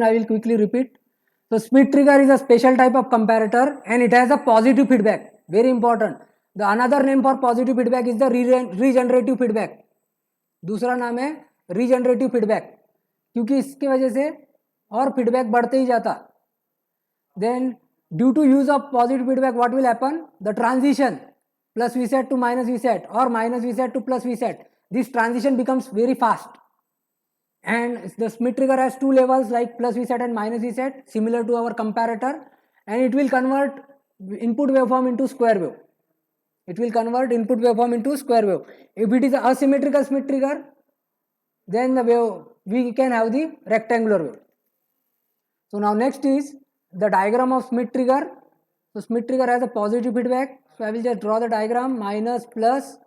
I will quickly repeat. So speed trigger is a special type of comparator and it has a positive feedback. Very important. The another name for positive feedback is the regenerative feedback. दूसरा नाम है regenerative feedback, क्योंकि इसकी वजह से और feedback बढ़ते ही जाता. Then due to use of positive feedback, what will happen? The transition plus Vset to minus Vset or minus Vset to plus Vset, this transition becomes very fast. And the Schmitt trigger has two levels like plus Vset and minus Vset, similar to our comparator, and it will convert input waveform into square wave. It will convert input waveform into square wave. If it is a asymmetrical Schmitt trigger, then the wave we can have the rectangular wave. So now next is the diagram of Schmitt trigger. So Schmitt trigger has a positive feedback. So I will just draw the diagram, minus, plus.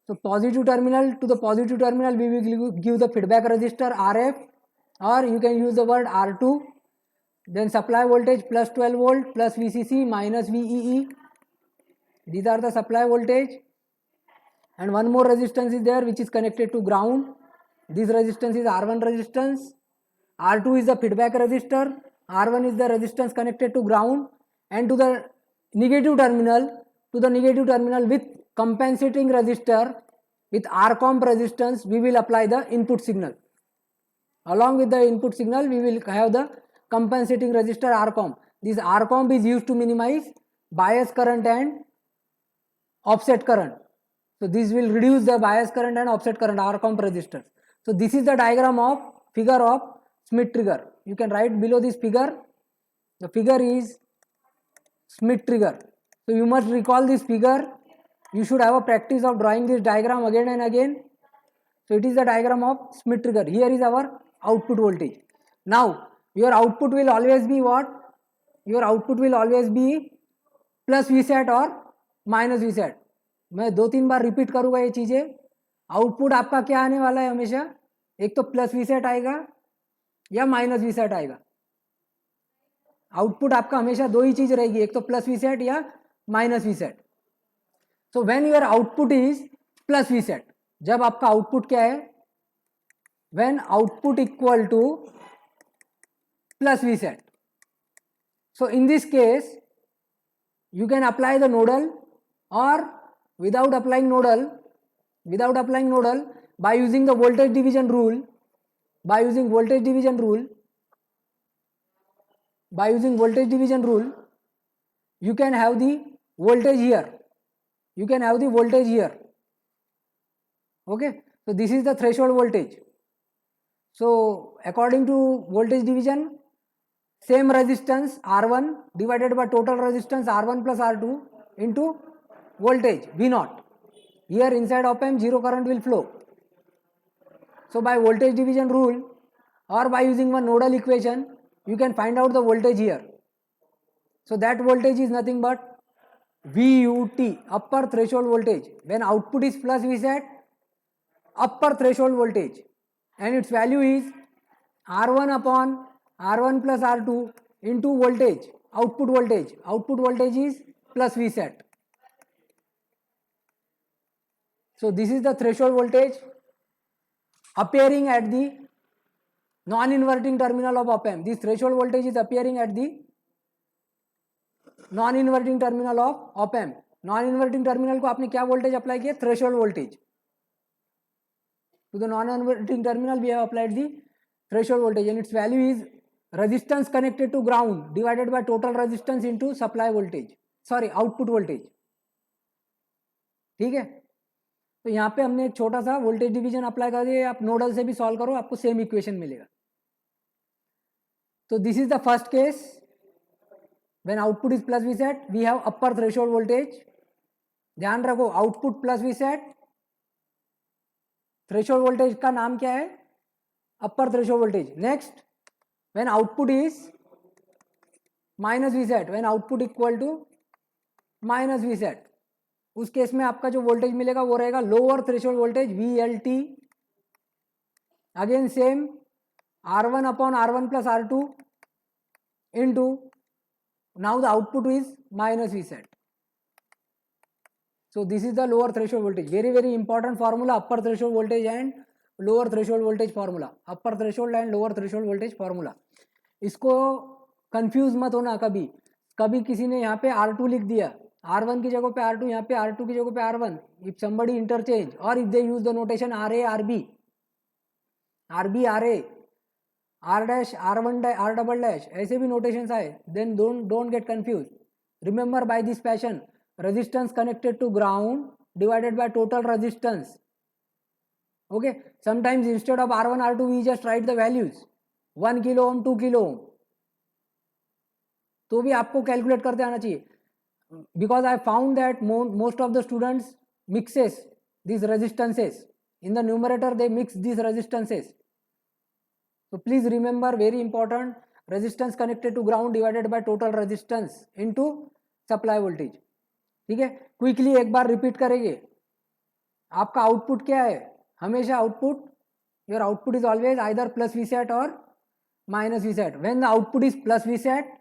So positive terminal to the positive terminal we will give the feedback resistor RF, or you can use the word R2. Then supply voltage plus 12 volt plus VCC minus VEE. These are the supply voltage. And one more resistance is there which is connected to ground. This resistance is R1 resistance. R2 is the feedback resistor. R1 is the resistance connected to ground. And to the negative terminal with compensating resistor with R-comp resistance, we will apply the input signal. Along with the input signal, we will have the compensating resistor R-comp. This R-comp is used to minimize bias current and offset current. So this will reduce the bias current and offset current, R-comp resistors. So this is the diagram of figure of Schmitt trigger. You can write below this figure. The figure is Schmitt trigger. So you must recall this figure. You should have a practice of drawing this diagram again and again. So it is the diagram of Schmitt trigger. Here is our output voltage. Now your output will always be what? Your output will always be plus Vset or minus Vset. मैं 2-3 बार repeat करूंगा ये चीजें. Output आपका क्या आने वाला है हमेशा? एक तो प्लस Vset आएगा या माइनस Vset आएगा. आउटपुट आपका हमेशा दो ही चीज रहेगी, एक तो प्लस Vset या minus Vset. So when your output is plus Vset, जब आपका आउटपुट क्या है? When output equal to plus Vset. So in this case you can apply the nodal, or without applying nodal by using the voltage division rule, you can have the voltage here. Okay, so this is the threshold voltage. So according to voltage division, same resistance R1 divided by total resistance R1 plus R2 into voltage V0. Here inside op amp zero current will flow. So by voltage division rule or by using one nodal equation, you can find out the voltage here. So that voltage is nothing but VUT, upper threshold voltage. When output is plus Vset, upper threshold voltage, and its value is R1 upon R1 plus R2 into voltage, output voltage. Output voltage is plus Vset. So this is the threshold voltage appearing at the non-inverting terminal of op amp. This threshold voltage is appearing at the non-inverting terminal of op amp. Non-inverting terminal को आपने क्या voltage apply किया? Threshold voltage. To the non-inverting terminal we have applied the threshold voltage, and its value is resistance connected to ground divided by total resistance into supply voltage, output voltage. ठीक है? तो यहाँ पे हमने एक छोटा सा वोल्टेज डिवीजन अप्लाई कर दिया. आप नोडल से भी सॉल्व करो, आपको सेम इक्वेशन मिलेगा. तो this is the first case. When output is plus Vset, we have upper threshold voltage. ध्यान रखो, output plus Vset, threshold voltage का नाम क्या है? Upper threshold voltage. Next, when output is minus Vset, when output equal to minus Vset, उस case में आपका जो वोल्टेज मिलेगा वो रहेगा lower threshold voltage VLT. Again same R1 upon R1 plus R2 into, now the output is minus Vset. So this is the lower threshold voltage. Very important formula, upper threshold voltage and lower threshold voltage formula. Upper threshold and lower threshold voltage formula. इसको confuse मत होना कभी। कभी किसी ने यहाँ पे R2 लिख दिया, R1 की जगह पे R2, यहाँ पे R2 की जगह पे R1, if somebody interchange or if they use the notation RA RB, RB RA, R dash R1 dash R double dash, ऐसे भी notations आए, then don't get confused. Remember by this fashion, resistance connected to ground divided by total resistance. Okay, sometimes instead of R1 R2 we just write the values 1 kilo ohm 2 kilo ohm, तो भी आपको calculate करते आना चाहिए, because I found that most of the students mixes these resistances in the numerator, they mix these resistances. So please remember, very important, resistance connected to ground divided by total resistance into supply voltage. ठीक है, quickly एक बार repeat करेंगे. आपका output क्या है? हमेशा output, your output is always either plus V set और minus V set. When the output is plus V set,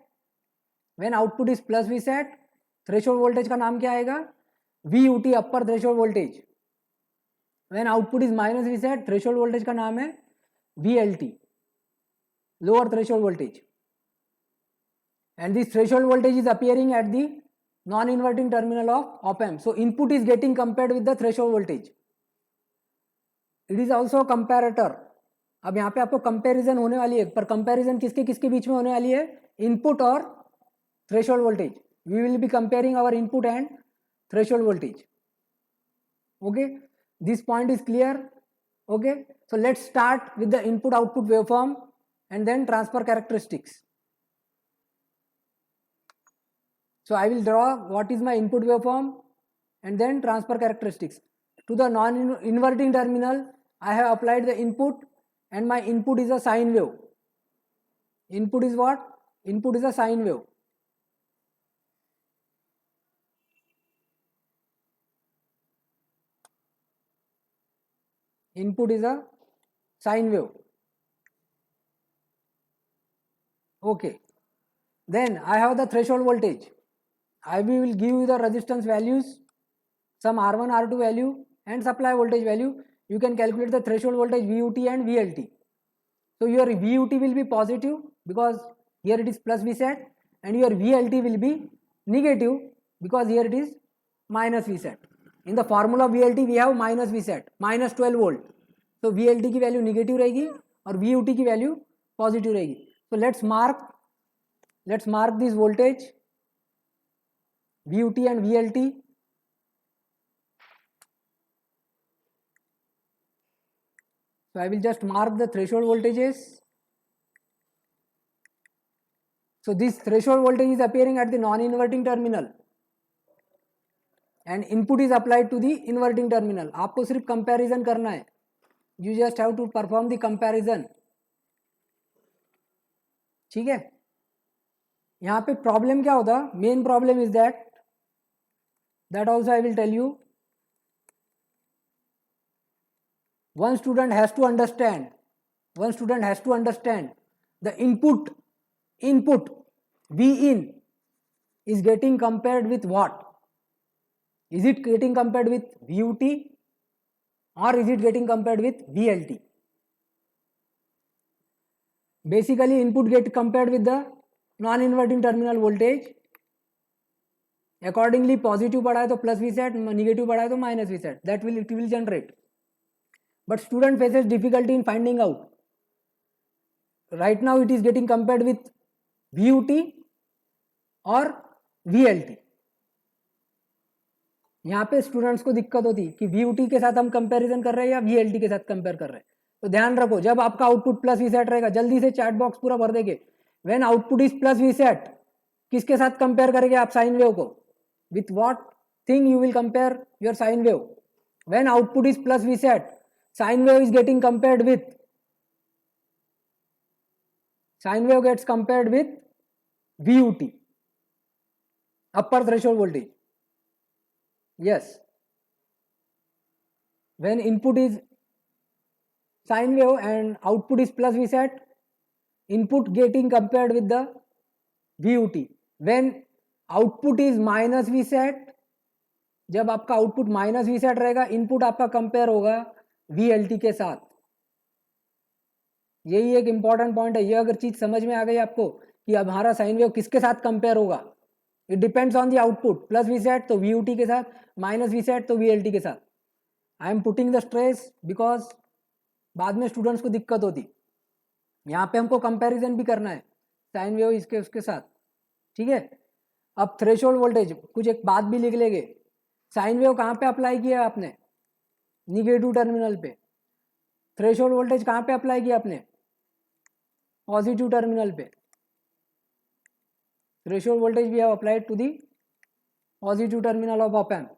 when output is plus V set, threshold voltage का नाम क्या आएगा? VUT, upper threshold voltage. When output is minus V set, threshold voltage का नाम है VLT, lower threshold voltage. And this threshold voltage is appearing at the non-inverting terminal of op-amp. So input is getting compared with the threshold voltage. It is also a comparator. अब यहाँ पे आपको comparison होने वाली है, पर comparison किसके किसके बीच में होने वाली है? इनपुट और threshold voltage. We will be comparing our input and threshold voltage. Okay, this point is clear. Okay, so let's start with the input output waveform and then transfer characteristics. So I will draw what is my input waveform and then transfer characteristics. To the non-inverting terminal, I have applied the input and my input is a sine wave. Input is what? Input is a sine wave. Input is a sine wave. Okay. Then I have the threshold voltage. I will give you the resistance values, some R1, R2 value and supply voltage value. You can calculate the threshold voltage VUT and VLT. So your VUT will be positive because here it is plus Vsat, and your VLT will be negative because here it is minus Vsat. In the formula of VLT we have minus Vsat, minus 12 volt. So VLT की value negative रहेगी और VUT की value positive रहेगी. So let's mark this voltage VUT and VLT. So I will just mark the threshold voltages. So this threshold voltage is appearing at the non-inverting terminal and input is applied to the inverting terminal. आपको सिर्फ comparison करना है. You just have to perform the comparison. ठीक है. यहाँ पे problem क्या होता? Main problem is that also I will tell you. One student has to understand the input V in is getting compared with what? Is it getting compared with VUT or is it getting compared with VLT? Basically input get compared with the non-inverting terminal voltage. Accordingly positive पढ़ा है तो plus Vsat, negative पढ़ा है तो minus Vsat. That will it will generate. But student faces difficulty in finding out. Right now it is getting compared with VUT or VLT. यहाँ पे students को दिक्कत होती कि VUT के साथ हम कंपैरिजन कर रहे हैं या VLT के साथ कंपेयर कर रहे हैं. तो ध्यान रखो, जब आपका आउटपुट प्लस Vsat रहेगा, जल्दी से चैट बॉक्स पूरा भर देंगे. When output is plus Vsat, किसके साथ कंपेयर करेंगे आप साइन वेव को? With what thing you will compare your sine wave? When output is plus Vsat, sine wave is getting compared with, sine wave gets compared with VUT, upper threshold voltage. Yes. When input is sine wave and output is plus Vsat, input getting compared with the VUT. When output is minus Vsat, जब आपका output minus Vsat रहेगा, input आपका compare होगा VLT के साथ. यही एक important point है। ये अगर चीज समझ में आ गई आपको कि अब हमारा साइन वेव किसके साथ कंपेयर होगा, it depends on the output, plus V set तो वी यू टी के साथ, माइनस वी सेट तो वी एल टी के साथ। I am putting the stress because बाद में स्टूडेंट्स को दिक्कत होती। यहाँ पे हमको कंपैरिजन भी करना है साइन वेव इसके उसके साथ, ठीक है। अब थ्रेशोल्ड वोल्टेज कुछ एक बात भी लिख लेंगे। साइन वेव कहाँ पे अप्लाई किया आपने, निगेटिव टर्मिनल पे। थ्रेशोल्ड वोल्टेज कहाँ पे अप्लाई किया आपने, पॉजिटिव टर्मिनल पे। Threshold voltage we have applied to the positive terminal of op amp,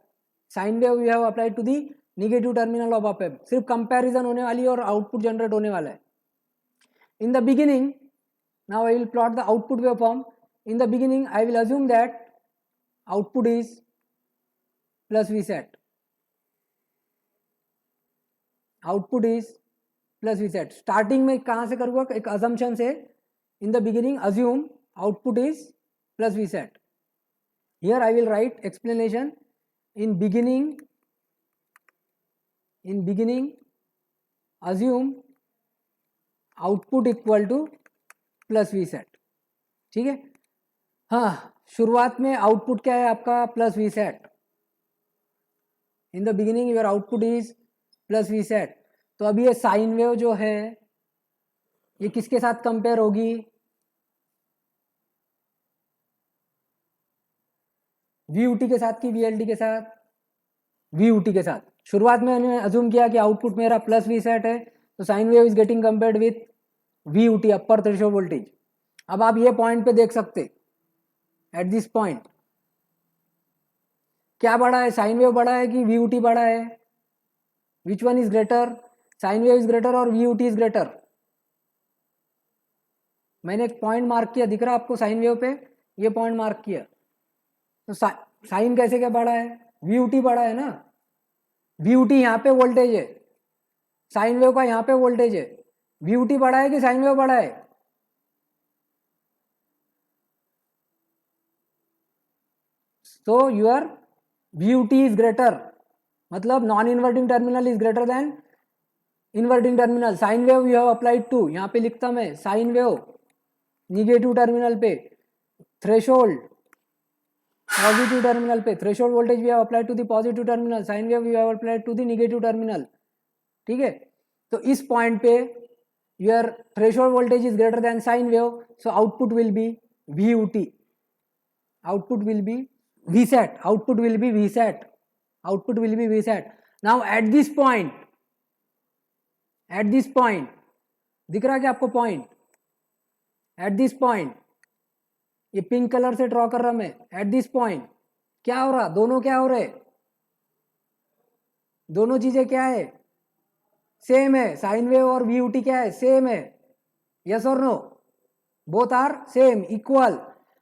sine wave we have applied to the negative terminal of op amp. सिर्फ comparison होने वाली है और आउटपुट जनरेट होने वाला है। In the beginning, now I will plot the output waveform. In the beginning, I will assume that output is plus Vset. Output is plus Vset. Starting में कहाँ से करूँगा, एक assumption से, in the beginning assume output is plus Vset. Here I will write explanation. In beginning assume output equal to plus V set, ठीक है। हाँ, शुरुआत में आउटपुट क्या है आपका, plus V set. In the beginning your output is plus V set. तो अभी ये साइन वेव जो है ये किसके साथ कंपेयर होगी, वी यू टी के साथ कि वी एल टी के साथ, वी यू टी के साथ। शुरुआत में मैंने अज्यूम किया कि आउटपुट मेरा प्लस वी सेट है, तो sine wave is getting compared with V U T, upper threshold voltage. अब आप ये पॉइंट पे देख सकते, एट दिस पॉइंट क्या बड़ा है, साइन वेव बड़ा है कि वी यू टी बड़ा है, which one is greater, sine wave is greater और V U T is greater. मैंने एक पॉइंट मार्क किया, दिख रहा आपको साइन वेव पे, ये पॉइंट मार्क किया। तो साइन कैसे क्या बड़ा है, वी यू टी बड़ा है ना, वी यू टी यहाँ पे वोल्टेज है, साइन वेव का यहाँ पे वोल्टेज है। वी यू टी बड़ा है कि साइन वेव बड़ा है, so your VUT is greater, मतलब non inverting terminal is greater than inverting terminal. Sine wave you have applied to, यहाँ पे लिखता मैं साइन वेव निगेटिव टर्मिनल पे, थ्रेशोल्ड पॉजिटिव टर्मिनल पे, threshold voltage we have applied to the positive terminal, sine wave we have applied to the negative terminal, ठीक है। तो इस पॉइंट पे your threshold voltage is greater than sine wave, so output will be VUT, output will be Vset, output will be Vset, output will be Vset. Now at this point दिख रहा है क्या आपको पॉइंट, एट दिस पॉइंट, ये pink colour से draw कर रहा मैं, एट दिस पॉइंट क्या हो रहा, दोनों क्या हो रहे, दोनों चीजें क्या है, सेम है। साइन वेव और VUT क्या है, सेम है, यस और no, both are same, equal.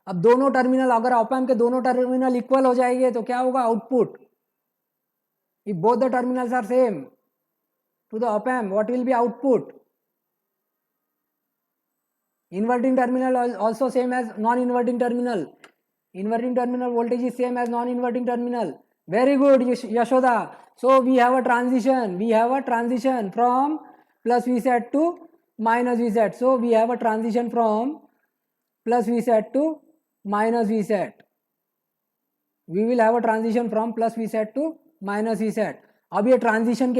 अब दोनों टर्मिनल, अगर ऑप एम्प के दोनों टर्मिनल इक्वल हो जाएंगे तो क्या होगा output, if both the terminals are same to the op amp, what will be output, inverting terminal also same as non-inverting terminal, inverting terminal voltage is same as non-inverting terminal. Very good Yashoda. So we have a transition from plus Vset to minus Vset. So we have a transition from plus Vset to minus Vset. We will have a transition from plus Vset to minus Vset. अब ये transition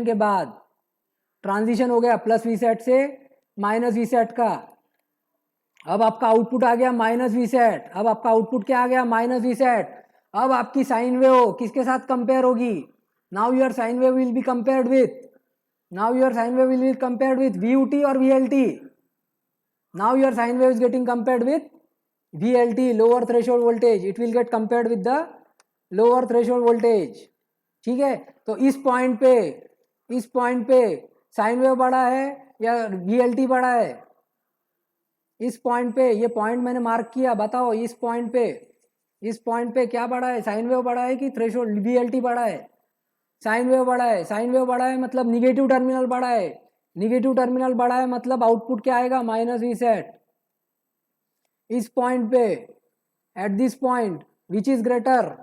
के बाद transition हो गया plus VSAT से minus VSAT का। अब आपका आउटपुट आ गया माइनस वीसेट, अब आपका आउटपुट क्या आ गया, माइनस वीसेट। अब आपकी साइन वेव किसके साथ कंपेयर होगी, now your sine wave will be compared with VUT और VLT। Now your sine wave is getting compared with VLT, lower threshold voltage, it will get compared with the lower threshold voltage, ठीक है। तो इस point पे sine wave बड़ा है या VLT बड़ा है, इस पॉइंट पे, ये पॉइंट मैंने मार्क किया, बताओ इस पॉइंट पे क्या बड़ा है, साइन वेव बड़ा है कि थ्रेशोल्ड VLT बड़ा है, साइन वेव बड़ा है मतलब निगेटिव टर्मिनल बड़ा है, मतलब आउटपुट क्या आएगा, माइनस Vset। इस पॉइंट पे, at this point which is greater,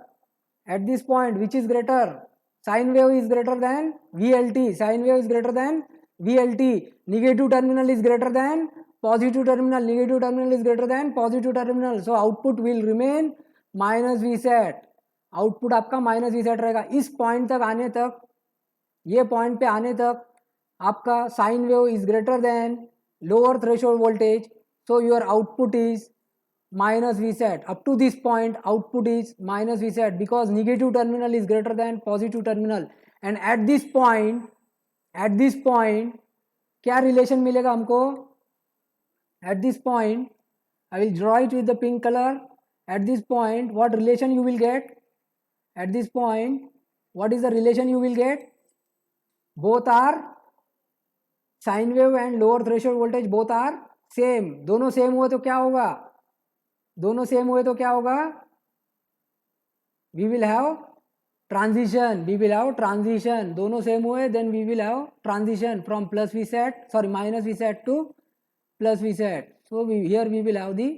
sine wave is greater then VLT, sign wave is greater then VLT, negative terminal is greater than positive terminal, negative terminal is greater than positive terminal, so output will remain minus Vset. Output आपका minus Vset रहेगा. इस point तक आने तक, ये point पे आने तक आपका sign wave is greater then lower threshold voltage, so your output is minus Vset. Up to this point output is minus Vset because negative terminal is greater than positive terminal. And at this point क्या relation मिलेगा हमको? At this point I will draw it with the pink color. At this point what relation you will get? At this point what is the relation you will get? Both are sine wave and lower threshold voltage both are same. दोनों same हुए तो क्या होगा? दोनों same हुए तो क्या होगा? We will have transition. दोनों सेम हुए then we will have transition from plus Vset, sorry minus Vset to plus Vset. So here we will have the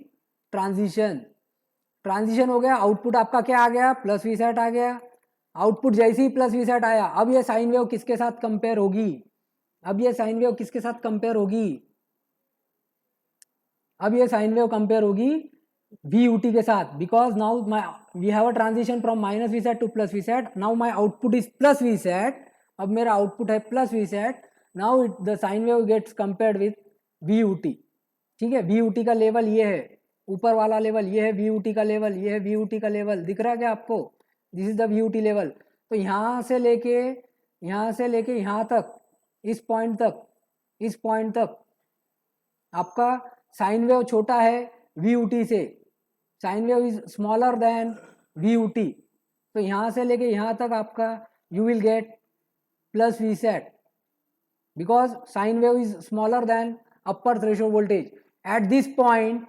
transition हो गया. आउटपुट आपका क्या आ गया? प्लस Vset आ गया. आउटपुट जैसे ही प्लस Vset आया, अब ये साइन वेव किसके साथ कंपेयर होगी? अब ये साइन वेव कंपेयर होगी VUT के साथ, because now we have a transition from minus Vset to plus Vset. Now my output is plus Vset. अब मेरा आउटपुट है plus Vset. Now the sine wave gets compared with VUT. ठीक है, VUT का level ये है, ऊपर वाला लेवल ये है VUT का लेवल, ये है VUT का लेवल. दिख रहा है क्या आपको? This is the VUT level. तो यहाँ से लेके यहाँ तक, इस पॉइंट तक आपका साइन वेव छोटा है VUT से. Sign wave is smaller than VUT. तो यहाँ से लेके यहाँ तक आपका you will get plus Vset because sine wave is smaller than upper threshold voltage. At this point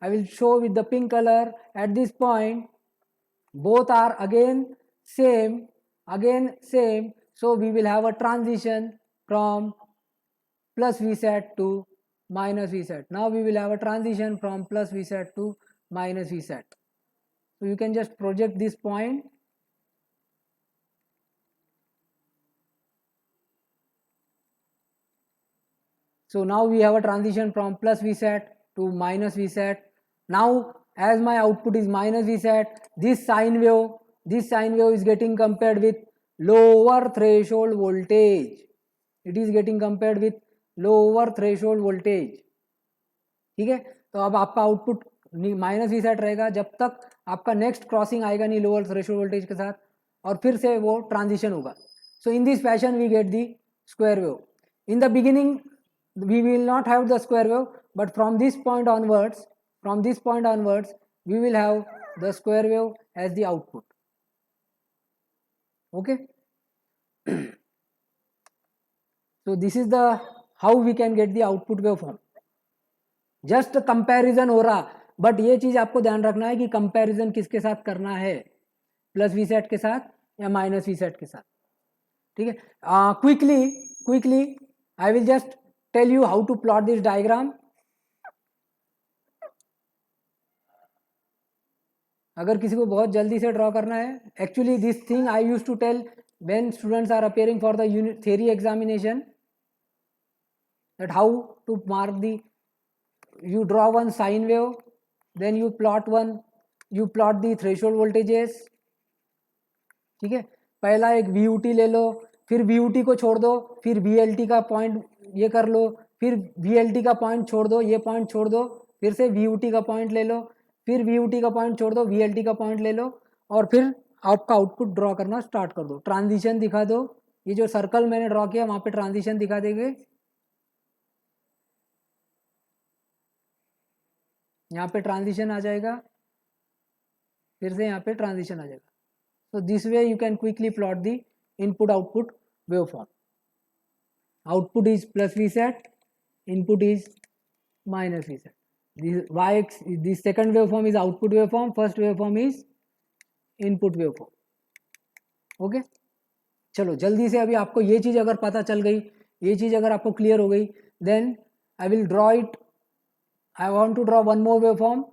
I will show with the pink color. At this point both are again same, so we will have a transition from plus Vset to minus Vset. Now we will have a transition from plus Vset to minus Vset. So you can just project this point. So now we have a transition from plus Vset to minus Vset. Now as my output is minus Vset, this sine wave is getting compared with lower threshold voltage. It is getting compared with lower threshold voltage. ठीक है, तो अब आपका output minus Vset रहेगा जब तक आपका next crossing आएगा नहीं लोअर थ्रेशोल्ड वोल्टेज के साथ, और फिर से वो ट्रांजिशन होगा. So in this fashion we get the square wave. In the beginning we will not have the square wave, but from this point onwards we will have the square wave as the output. Okay, so this is the how we can get the output waveform. Just comparison हो रहा, but ये चीज आपको ध्यान रखना है कि comparison किसके साथ करना है, प्लस Vset के साथ या माइनस Vset के साथ. ठीक है, quickly I will just tell you how to plot this diagram. अगर किसी को बहुत जल्दी से ड्रॉ करना है, actually this thing I use to tell when students are appearing for the unit theory examination, that how to mark the, you draw one sine wave, then you plot the threshold voltages. ठीक है, पहला एक VUT ले लो, फिर VUT को छोड़ दो, फिर VLT का पॉइंट ये कर लो, फिर VLT का पॉइंट छोड़ दो, ये पॉइंट छोड़ दो, फिर से VUT का पॉइंट ले लो, फिर VUT का पॉइंट छोड़ दो, VLT का पॉइंट ले लो, और फिर आपका आउटपुट ड्रॉ करना स्टार्ट कर दो. ट्रांजिशन दिखा दो. ये जो सर्कल मैंने ड्रॉ किया वहां पे ट्रांजिशन दिखा देंगे. यहाँ पे ट्रांजिशन आ जाएगा, फिर से यहाँ पे ट्रांजिशन आ जाएगा. So this way you can quickly plot the input output waveform. Output is plus Vset, input is minus Vset. This second waveform is output waveform, first waveform is input waveform. Okay, चलो जल्दी से अभी आपको ये चीज अगर पता चल गई, ये चीज अगर आपको क्लियर हो गई, then I will draw it. I want to draw one more waveform.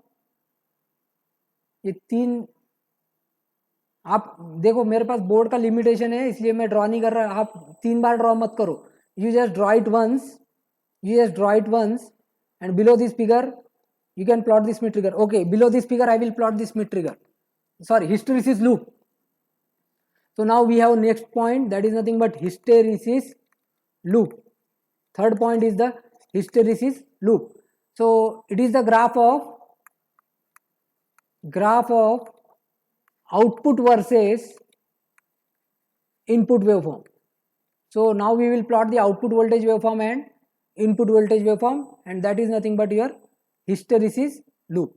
ये तीन, आप देखो मेरे पास बोर्ड का लिमिटेशन है इसलिए मैं ड्रॉ नहीं कर रहा. आप 3 बार ड्रॉ मत करो, you just draw it once, and below this figure you can plot the Smith trigger. Okay, below this figure I will plot the Smith trigger, sorry, hysteresis loop. So now we have next point, that is nothing but hysteresis loop. Third point is the hysteresis loop. So it is the graph of output versus input waveform. So now we will plot the output voltage waveform and input voltage waveform, and that is nothing but your hysteresis loop.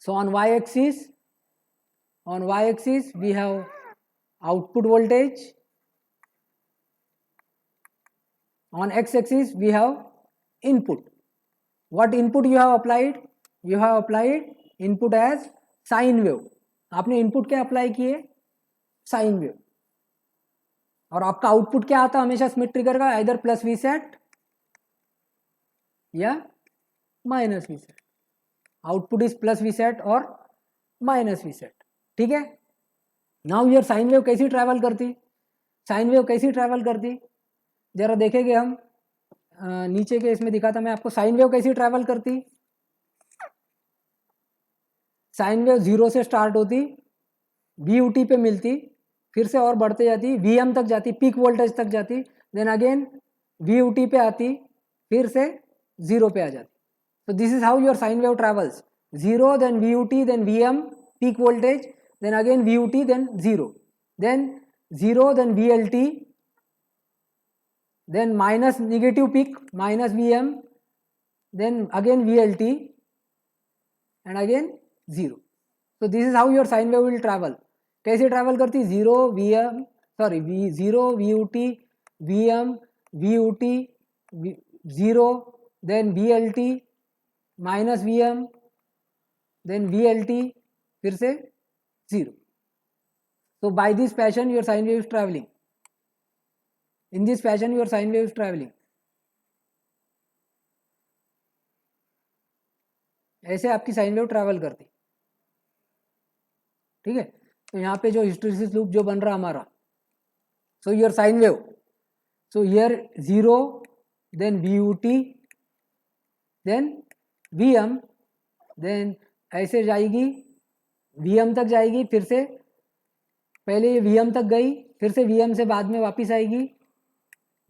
So on y-axis we have output voltage, on x-axis we have input. What input you have applied? You have applied input as sine wave. आपने input क्या apply किए? Sine wave. और आपका output क्या आता हमेशा Schmitt trigger का? Either plus V set या minus V set. Output is plus V set और माइनस वी सेट. ठीक है. नाउ योर साइन वेव कैसी ट्रैवल करती? साइन वेव कैसी ट्रैवल करती जरा देखेंगे हम. नीचे के इसमें दिखा था मैं आपको. साइन वेव कैसी ट्रैवल करती? साइन वेव 0 से स्टार्ट होती, VUT पे मिलती, फिर से और बढ़ते जाती, VM तक जाती, पीक वोल्टेज तक जाती, देन अगेन VUT पे आती, फिर से 0 पे आ जाती. So this is how your sine wave travels. 0, then VUT, then VM, peak voltage, then again VUT, then 0. Then 0, then VLT, then minus negative peak, minus VM, then again VLT, and again 0. So this is how your sine wave will travel. कैसे travel करती? 0 VM, sorry 0 VUT, VM, VUT, 0, then VLT, minus VM, then VLT, फिर से 0. So by this fashion your sine wave is traveling. In this fashion your sine wave is traveling. ऐसे आपकी sine wave travel करती. ठीक है. तो यहाँ पे जो हिस्टेरेसिस लूप जो बन रहा हमारा, so your sine wave, so here 0, then VUT, then VM, then ऐसे जाएगी VM तक जाएगी, फिर से पहले ये VM तक गई, फिर से VM से बाद में वापस आएगी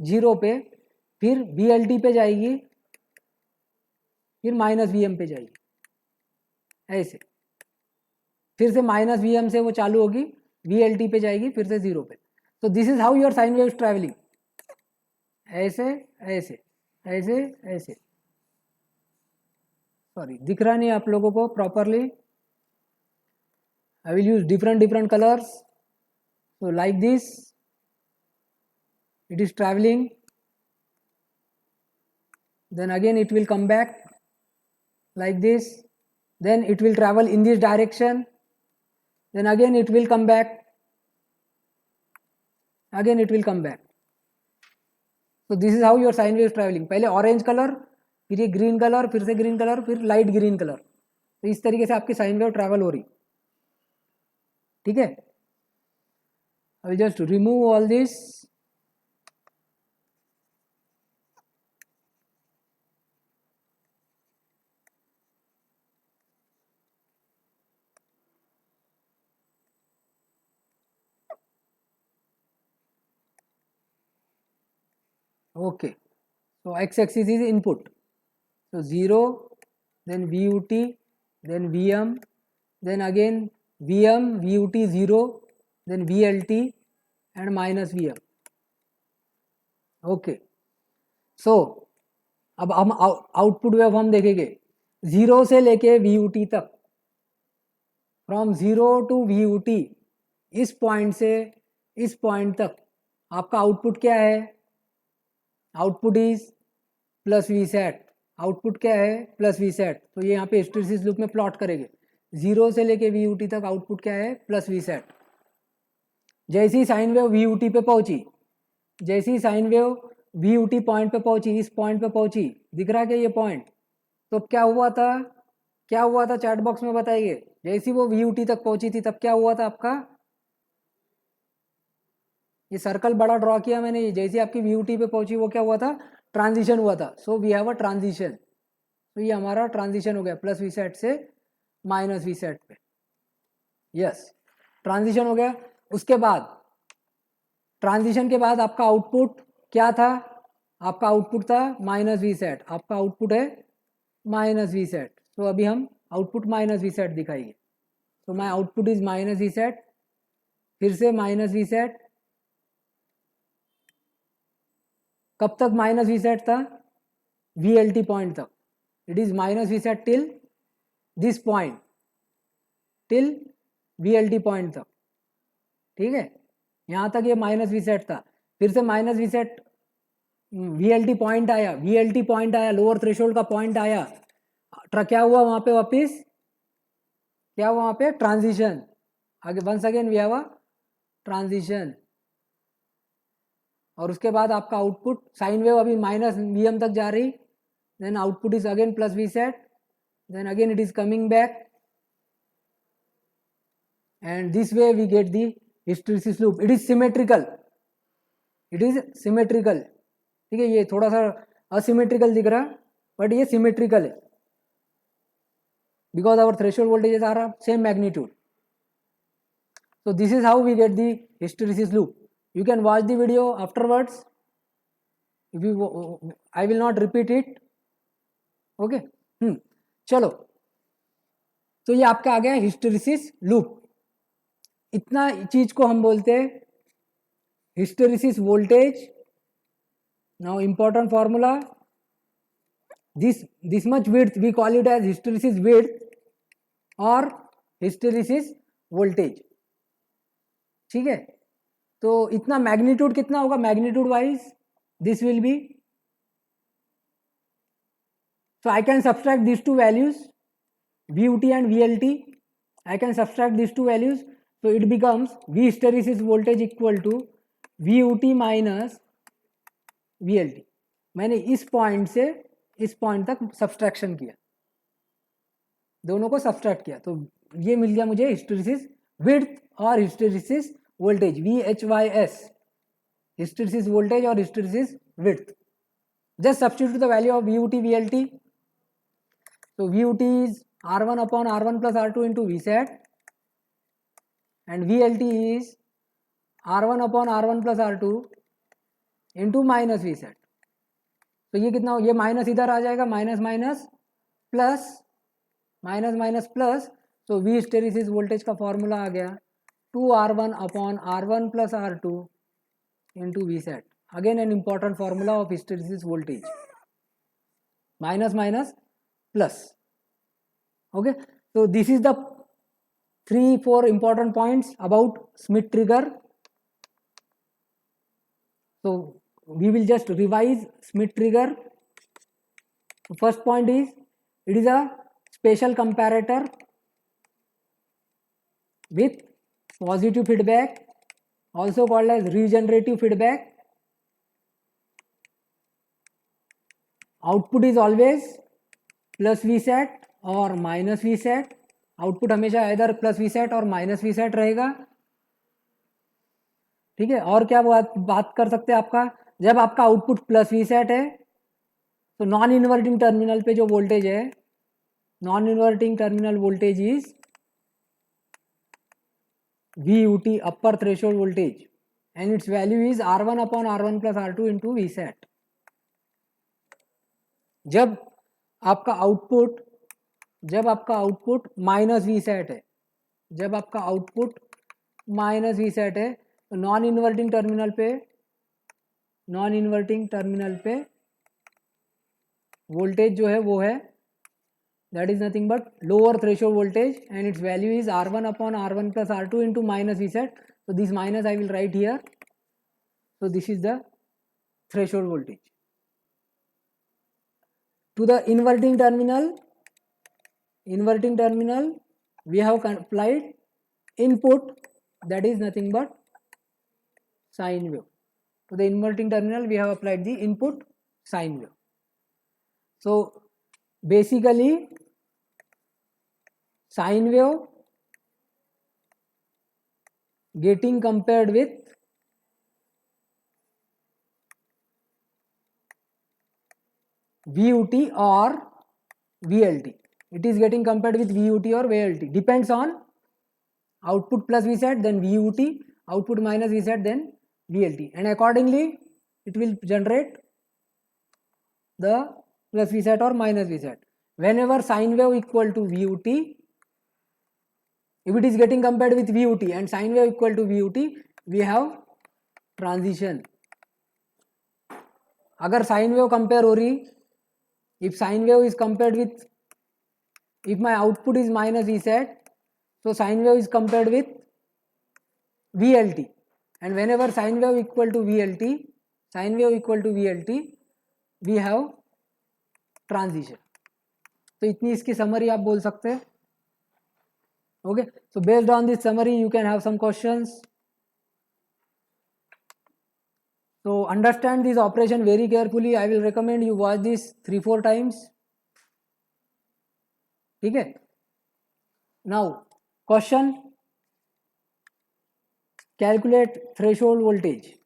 0 पे, फिर VLT पे जाएगी, फिर माइनस VM पे जाएगी ऐसे, फिर से माइनस VM से वो चालू होगी, VLT पे जाएगी, फिर से 0 पे. तो this is how your sine wave is travelling. ऐसे ऐसे ऐसे ऐसे. सॉरी दिख रहा नहीं आप लोगों को properly. I will use different colours. So like this it is traveling, then again it will come back like this, then it will travel in this direction, then again it will come back, again it will come back. So this is how your sine wave is traveling. पहले orange colour, फिर ये green colour, फिर से green colour, फिर light green colour. तो इस तरीके से आपकी साइन वेव ट्रैवल हो रही. ठीक है. आई will just remove all this. Okay, so x-axis is input, so 0, then VUT, then VM, then again VM, VUT 0, then VLT and minus VM. Okay, so अब हम आउटपुट वेव हम देखेंगे 0 से लेके VUT तक, फ्रॉम 0 टू VUT, इस point से इस पॉइंट तक आपका आउटपुट क्या है? Output is plus V set. Output क्या है? Plus V set. तो ये यहाँ पे हिस्टेरेसिस लूप में प्लॉट करेंगे. 0 से लेके VUT तक आउटपुट क्या है? Plus V set. जैसी साइन वेव VUT पे पहुंची, जैसी साइन वेव VUT पॉइंट पे पहुंची, इस पॉइंट पे पहुंची, दिख रहा है क्या ये पॉइंट? तो क्या हुआ था? क्या हुआ था चैट बॉक्स में बताइए. जैसी वो VUT तक पहुंची थी तब क्या हुआ था आपका? ये सर्कल बड़ा ड्रॉ किया मैंने, जैसे आपकी VUT पे पहुंची वो क्या हुआ था, ट्रांजिशन हुआ था. So we have a transition. तो ये हमारा ट्रांजिशन हो गया प्लस वी सेट से माइनस वी सेट पे. यस, ट्रांजिशन हो गया. उसके बाद ट्रांजिशन के बाद आपका आउटपुट क्या था, आपका आउटपुट था माइनस वी सेट. आपका आउटपुट है माइनस वी सेट. तो अभी हम आउटपुट माइनस वी सेट दिखाएंगे. तो my output is minus V set, फिर से माइनस वी सेट. कब तक माइनस वी सेट था, VLT पॉइंट तक. It is minus V set till this point, till VLT point तक. ठीक है, यहाँ तक ये माइनस वी सेट था. फिर से minus V set, VLT point आया, VLT पॉइंट आया, लोअर थ्रेशोल्ड का पॉइंट आया. क्या हुआ वहां पे, वापिस क्या हुआ वहां पे, ट्रांजिशन. आगे once again we have a transition. और उसके बाद आपका आउटपुट साइन वेव अभी माइनस VM तक जा रही. Then output is again plus V set. Then again it is coming back, and this way we get the hysteresis loop. It is symmetrical, it is symmetrical. ठीक है, ये थोड़ा सा asymmetrical दिख रहा बट ये सिमेट्रिकल है, because our threshold voltages are same magnitude. So this is how we get the hysteresis loop. You can watch the video afterwards. If you, I will not repeat it. Okay. चलो, तो ये आपका आ गया hysteresis loop. इतना चीज को हम बोलते हैं hysteresis voltage. Now important formula, this much width we call it as hysteresis width or hysteresis voltage. ठीक है, तो इतना मैग्नीट्यूड कितना होगा, magnitude wise this will be, so I can subtract these two values, VUT and VLT. I can subtract these two values, so it becomes V hysteresis voltage equal to VUT minus VLT. मैंने इस point से इस point तक subtraction किया, दोनों को subtract किया, तो ये मिल गया मुझे हिस्टेरिसिस विड्थ और hysteresis voltage, VHYS, hysteresis voltage और hysteresis width. Just substitute the value of VUT VLT. So VUT is R1 upon R1 plus R2 into VSAT, and VLT is R1 upon R1 plus R2 into minus VSAT. तो ये कितना, ये minus इधर आ जाएगा, minus minus plus, minus minus plus. तो V hysteresis voltage का formula आ गया 2R1 upon R1 plus R2 into VSAT. Again an important formula of hysteresis voltage, minus minus plus. Okay, so this is the 3-4 important points about Schmitt trigger. So we will just revise Schmitt trigger. The first point is, it is a special comparator with positive feedback, also called as regenerative feedback. Output is always plus VSAT और minus VSAT. Output हमेशा इधर plus VSAT और minus VSAT रहेगा. ठीक है, और क्या बात कर सकते हैं आपका, जब आपका आउटपुट प्लस VSAT है तो नॉन इन्वर्टिंग टर्मिनल पे जो वोल्टेज है, non inverting terminal voltage is VUT, upper threshold voltage, and it's value is R1 upon R1 plus R2 into VSAT. जब आपका आउटपुट माइनस VSAT है, जब आपका आउटपुट माइनस VSAT है, तो नॉन इन्वर्टिंग टर्मिनल पे वोल्टेज जो है वो है, that is nothing but lower threshold voltage, and it's value is R1 upon R1 plus R2 into minus VSAT. So this minus I will write here. So this is the threshold voltage. To the inverting terminal we have applied input, that is nothing but sine wave. To the inverting terminal we have applied the input sine wave. So basically sine wave getting compared with VUT or VLT. It is getting compared with VUT or VLT. Depends on output plus VSAT, then VUT, output minus VSAT, then VLT, and accordingly it will generate the plus VSAT or minus VSAT. Whenever sine wave equal to VUT, if it is getting compared with VUT and sine wave equal to VUT, we have transition. अगर sine wave compare हो रही, if sine wave is compared with, if my output is minus VSAT, so sine wave is compared with VLT, and whenever sine wave equal to VLT, we have transition. तो इतनी इसकी summary आप बोल सकते हैं. Okay, so based on this summary you can have some questions. So understand this operation very carefully. I will recommend you watch this 3-4 times. ठीक है. Now question, calculate threshold voltage.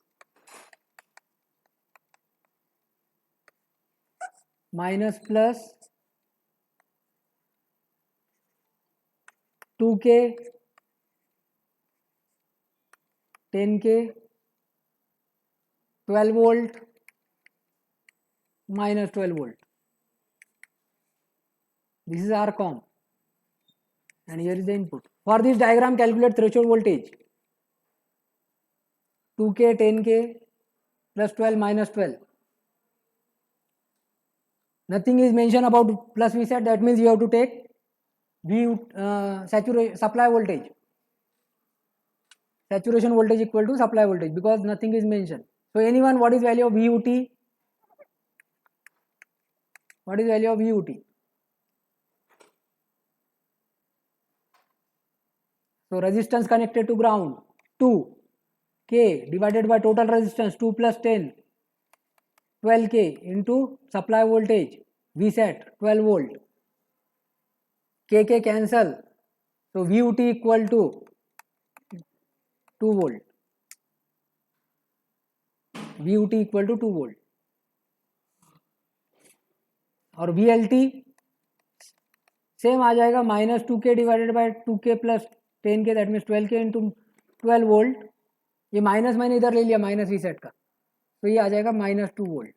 Minus plus 2K, 10K, 12 volt, minus 12 volt. This is RCOM, and here is the input. For this diagram, calculate threshold voltage. 2K, 10K, plus 12, minus 12. Nothing is mentioned about plus VSAT. That means you have to take saturation supply voltage. Saturation voltage equal to supply voltage, because nothing is mentioned. So anyone, what is value of VUT? What is value of VUT? So resistance connected to ground 2 K divided by total resistance 2 plus 10, 12K into supply voltage VSAT 12 volt. KK cancel, so VUT equal to 2 volt. VUT equal to 2 volt. और VLT same आ जाएगा, minus 2K divided by 2K plus 10K, that means 12K into 12 volt. ये minus मैंने इधर ले लिया minus VSAT का, तो ये आ जाएगा माइनस 2 वोल्ट.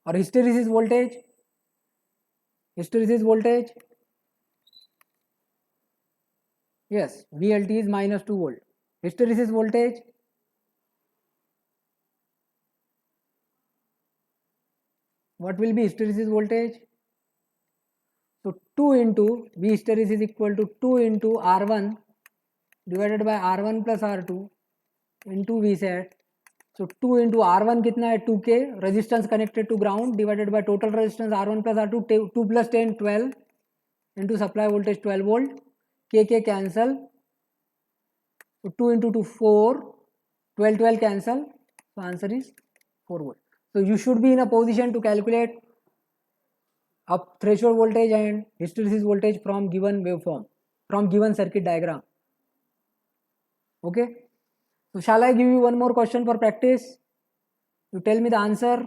और hysteresis voltage, yes, VLT is minus 2 volt. Hysteresis voltage, what will be hysteresis voltage? So 2 into V hysteresis equal to 2 into R1 divided by R1 plus R2 into VSAT. So 2 into R1 कितना है 2K, resistance connected to ground divided by total resistance R1 plus R2, 2 plus 10, 12 into supply voltage 12 volt. KK cancel, so 2 into 2 4, 12 cancel, so answer is 4 volt. So you should be in a position to calculate up threshold voltage and hysteresis voltage from given waveform, from given circuit diagram. Okay, so shall I give you one more question for practice? You tell me the answer.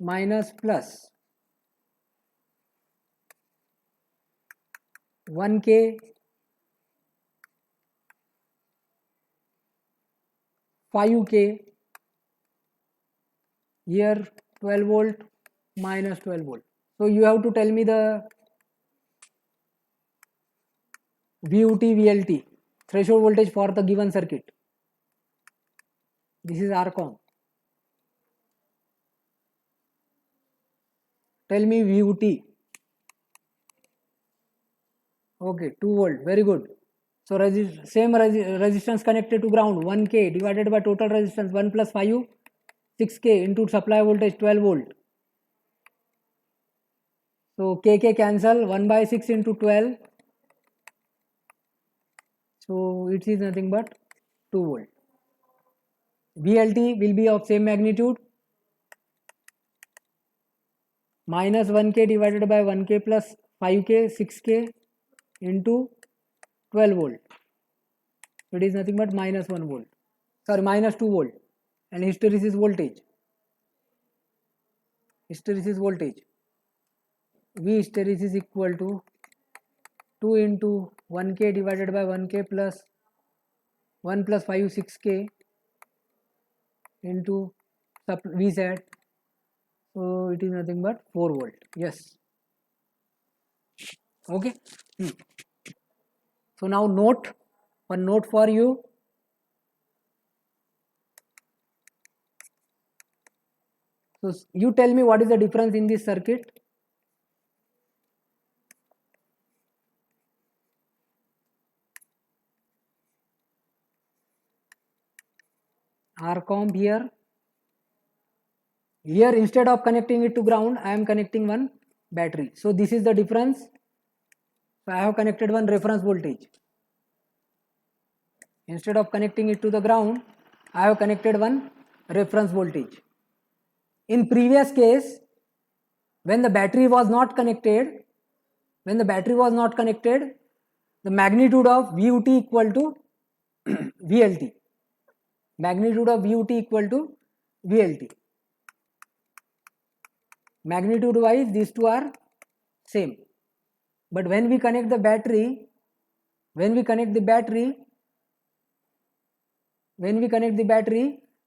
Minus plus 1K, 5K, here 12 volt, minus 12 volt. So you have to tell me the VUT, VLT, threshold voltage for the given circuit. This is RCOM. Tell me VUT. Okay, 2 volt, very good. So resistance connected to ground 1K divided by total resistance 1 plus 5, 6K into supply voltage 12 volt. So KK cancel, 1 by 6 into 12. So it is nothing but 2 volt. VLT will be of same magnitude, minus 1K divided by 1K plus 5K, 6K into 12 volt. So it is nothing but minus 1 volt. Sorry, minus 2 volt. and hysteresis voltage. Hysteresis voltage V hysteresis equal to 2 into 1k divided by 1k plus 1 plus 5 6k into V sat. So it is nothing but 4 volt. Yes. Okay. So now note, one note for you. So you tell me what is the difference in this circuit. R comp here. Here instead of connecting it to ground, I am connecting one battery. So this is the difference. So I have connected one reference voltage. Instead of connecting it to the ground, I have connected one reference voltage. In previous case, when the battery was not connected, the magnitude of VUT equal to VLT. Magnitude of VUT equal to VLT. Magnitude wise, these two are same. But when we connect the battery,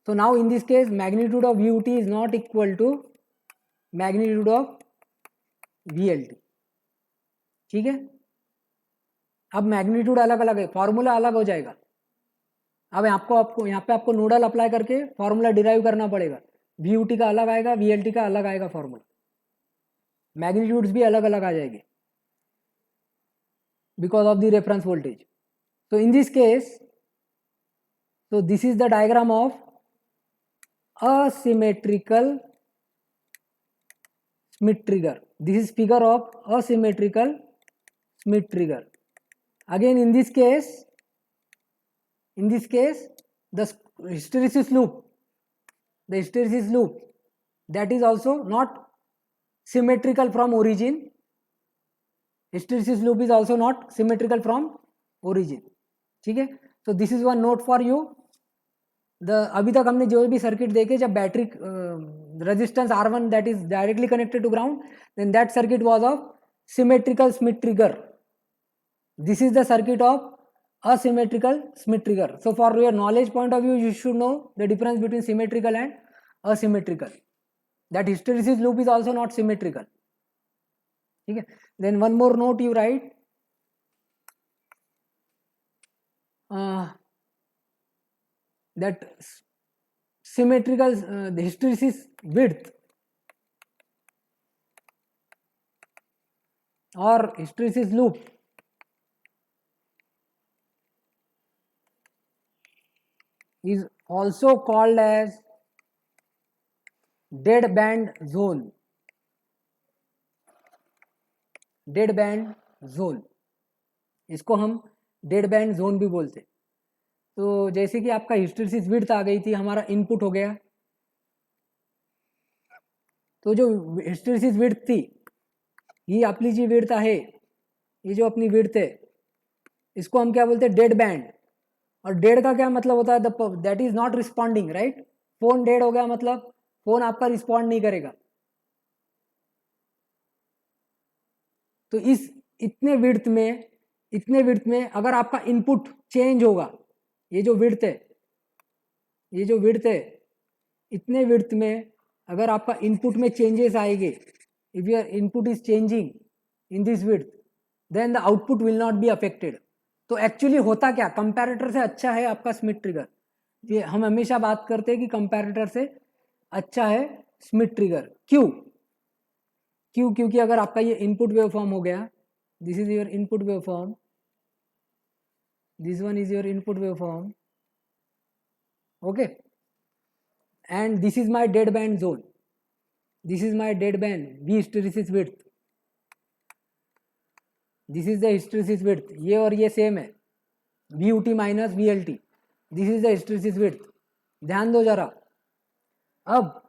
so now in this case magnitude of VUT is not equal to magnitude of VLT. ठीक है, अब magnitude अलग अलग है, formula अलग हो जाएगा. अब आपको यहाँ पे आपको नोडल अप्लाई करके फॉर्मूला डिराइव करना पड़ेगा. VUT का अलग आएगा, VLT का अलग आएगा फॉर्मूला. मैग्नीट्यूड्स भी अलग अलग आ जाएंगे because of the reference voltage. So in this case, so this is the diagram of asymmetrical Schmitt trigger. This is figure of asymmetrical Schmitt trigger. Again in this case the hysteresis loop, that is also not symmetrical from origin. Hysteresis loop is also not symmetrical from origin. ठीक है. So this is one note for you. अभी तक हमने जो भी circuit देखे, जब battery resistance R1 that is directly connected to ground, then that circuit was of symmetrical Schmitt trigger. This is the circuit of asymmetrical Schmitt trigger. So for your knowledge point of view, you should know the difference between symmetrical and asymmetrical. That hysteresis loop is also not symmetrical. ठीक है. Then one more note you write. That symmetrical the hysteresis width or hysteresis loop is also called as dead band zone. Dead band zone, इसको हम dead band zone भी बोलते. तो जैसे कि आपका हिस्टेरेसिस विड्थ आ गई थी, हमारा इनपुट हो गया, तो जो हिस्टेरेसिस विड्थ थी, ये आपली जी विड्थ आहे, ये जो अपनी विड्थ है, इसको हम क्या बोलते हैं, डेड बैंड. और डेड का क्या मतलब होता है, that is not responding, right. Phone dead हो गया मतलब फोन आपका रिस्पॉन्ड नहीं करेगा. तो इस इतने विड्थ में अगर आपका इनपुट चेंज होगा, ये जो विड्थ है, इतने विड्थ में अगर आपका इनपुट में चेंजेस आएंगे, if your input is changing in this width, then the output will not be affected. तो एक्चुअली होता क्या, कंपैरेटर से अच्छा है आपका स्मिथ ट्रिगर. ये हम हमेशा बात करते हैं कि कंपैरेटर से अच्छा है स्मिथ ट्रिगर. क्यों? क्योंकि अगर आपका ये इनपुट वेवफॉर्म हो गया, this is your input waveform, this one is your input waveform, okay, and this is my dead band zone, this is my dead band V hysteresis width, this is the hysteresis width, ये और ये same है, VUT minus VLT, this is the hysteresis width. ध्यान दो जरा. अब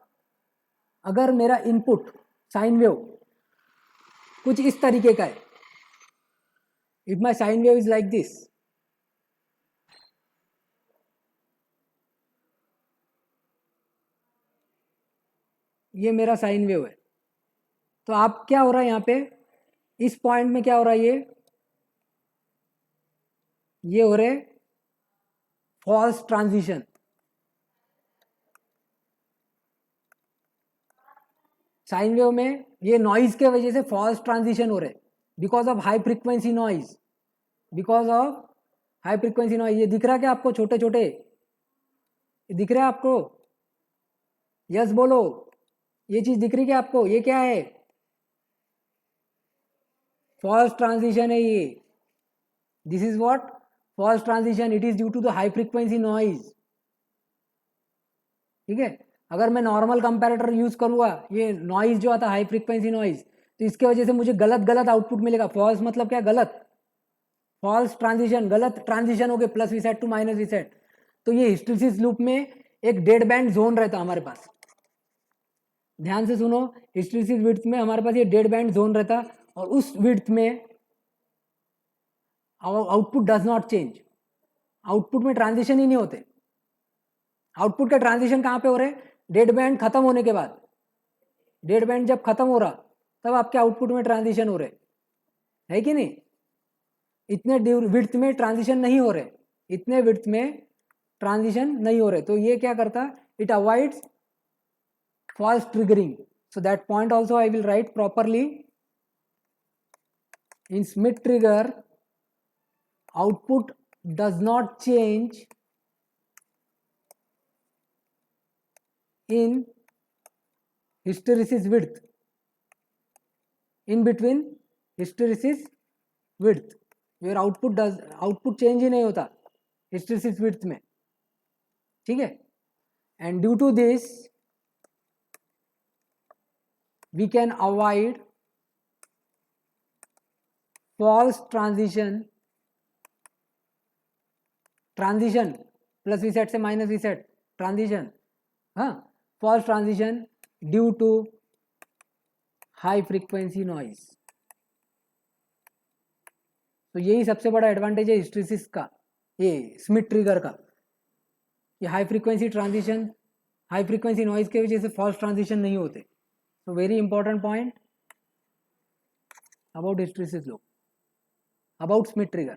अगर मेरा इनपुट साइन वेव कुछ इस तरीके का है, if my sign wave is like this, ये मेरा साइन वेव है। तो आप क्या हो रहा है यहाँ पे, इस पॉइंट में क्या हो रहा है, ये हो रहे फॉल्स ट्रांजिशन। साइन वेव में ये नॉइज के वजह से फॉल्स ट्रांजिशन हो रहे, because of high frequency noise, because of high frequency noise. ये दिख रहा है क्या आपको, छोटे छोटे दिख रहा है आपको? यस बोलो, ये चीज दिख रही क्या आपको? ये क्या है? फॉल्स ट्रांजिशन है ये। This is what? False transition. It is due to the high frequency noise. ठीक है, अगर मैं नॉर्मल कंपैरेटर यूज करूँगा, ये नॉइज जो आता है हाई फ्रीक्वेंसी नॉइज, तो इसके वजह से मुझे गलत गलत आउटपुट मिलेगा। फॉल्स मतलब क्या? गलत। फॉल्स ट्रांजिशन, गलत ट्रांजिशन हो गए, plus V set to minus V set. तो ये हिस्टैरिसीस लूप में एक डेड बैंड जोन रहता है हमारे पास। ध्यान से सुनो, हिस्टैरिसीस विड्थ में हमारे पास ये डेड बैंड जोन रहता, और उस विड्थ में output does not change. Output में ट्रांजिशन ही नहीं होते। आउटपुट का ट्रांजिशन कहाँ पे हो रहे हैं? डेड बैंड खत्म होने के बाद। डेड बैंड जब खत्म हो रहा, तब आपके आउटपुट में ट्रांजिशन हो रहे, है कि नहीं? इतने विड्थ में ट्रांजिशन नहीं हो रहे, इतने विड्थ में ट्रांजिशन नहीं हो रहे। तो ये क्या करता? It avoids false triggering. So that point also I will write properly. In Schmitt trigger, output does not change in hysteresis width, in between hysteresis width, your output change ही नहीं होता hysteresis width में। ठीक है, and due to this we can avoid false transition plus V set से minus V set transition, हाँ, false transition due to high frequency noise. तो यही सबसे बड़ा एडवांटेज है हिस्टैरिसीस का, ये स्मिथ ट्रिगर का, ये high frequency transition, high frequency noise के वजह से फॉल्स ट्रांजिशन नहीं होते। तो very important point about hysteresis loop, about Schmitt trigger.